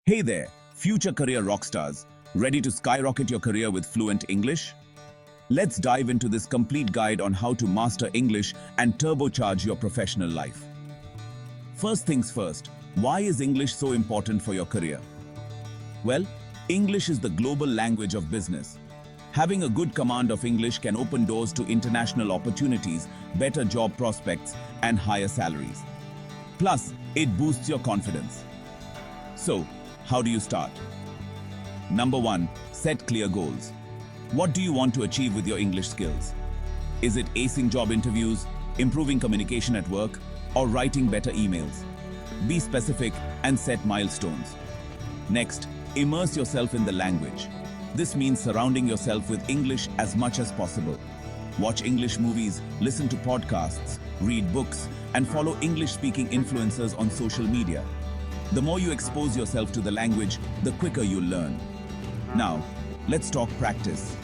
Hey there, future career rockstars. Ready to skyrocket your career with fluent English? Let's dive into this complete guide on how to master English and turbocharge your professional life. First things first, why is English so important for your career? Well, English is the global language of business. Having a good command of English can open doors to international opportunities, better job prospects, and higher salaries. Plus, it boosts your confidence. So, how do you start? Number 1. Set clear goals. What do you want to achieve with your English skills? Is it acing job interviews, improving communication at work, or writing better emails? Be specific and set milestones. Next, immerse yourself in the language. This means surrounding yourself with English as much as possible. Watch English movies, listen to podcasts, read books, and follow English-speaking influencers on social media. The more you expose yourself to the language, the quicker you'll learn. Now, let's talk practice.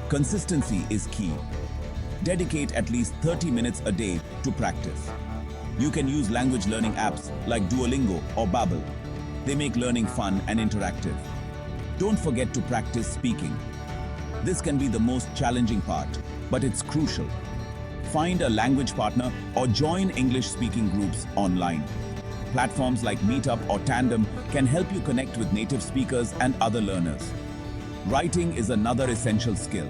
Consistency is key. Dedicate at least 30 minutes a day to practice. You can use language learning apps like Duolingo or Babbel. They make learning fun and interactive. Don't forget to practice speaking. This can be the most challenging part, but it's crucial. Find a language partner or join English-speaking groups online. Platforms like Meetup or Tandem can help you connect with native speakers and other learners. Writing is another essential skill.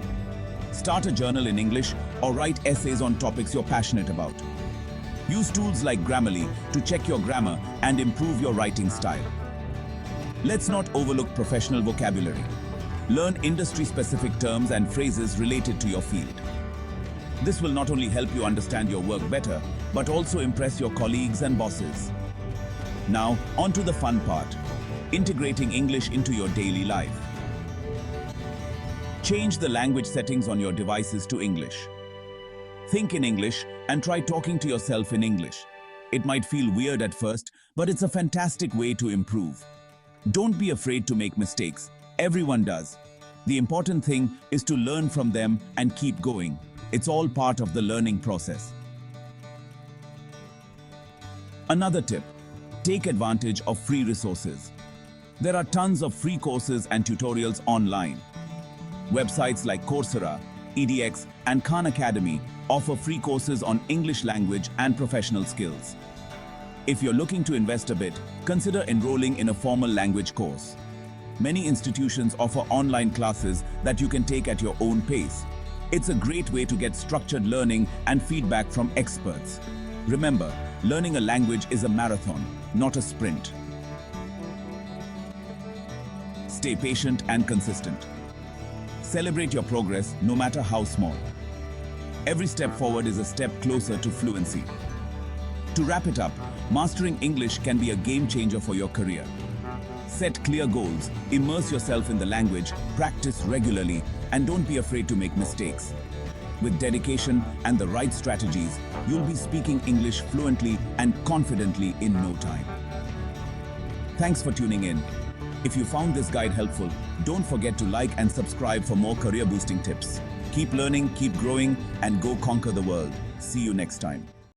Start a journal in English or write essays on topics you're passionate about. Use tools like Grammarly to check your grammar and improve your writing style. Let's not overlook professional vocabulary. Learn industry-specific terms and phrases related to your field. This will not only help you understand your work better, but also impress your colleagues and bosses. Now, on to the fun part, integrating English into your daily life. Change the language settings on your devices to English. Think in English and try talking to yourself in English. It might feel weird at first, but it's a fantastic way to improve. Don't be afraid to make mistakes. Everyone does. The important thing is to learn from them and keep going. It's all part of the learning process. Another tip. Take advantage of free resources. There are tons of free courses and tutorials online. Websites like Coursera, edX, and Khan Academy offer free courses on English language and professional skills. If you're looking to invest a bit, consider enrolling in a formal language course. Many institutions offer online classes that you can take at your own pace. It's a great way to get structured learning and feedback from experts. Remember, learning a language is a marathon, not a sprint. Stay patient and consistent. Celebrate your progress, no matter how small. Every step forward is a step closer to fluency. To wrap it up, mastering English can be a game changer for your career. Set clear goals, immerse yourself in the language, practice regularly, and don't be afraid to make mistakes. With dedication and the right strategies, you'll be speaking English fluently and confidently in no time. Thanks for tuning in. If you found this guide helpful, don't forget to like and subscribe for more career boosting tips. Keep learning, keep growing, and go conquer the world. See you next time.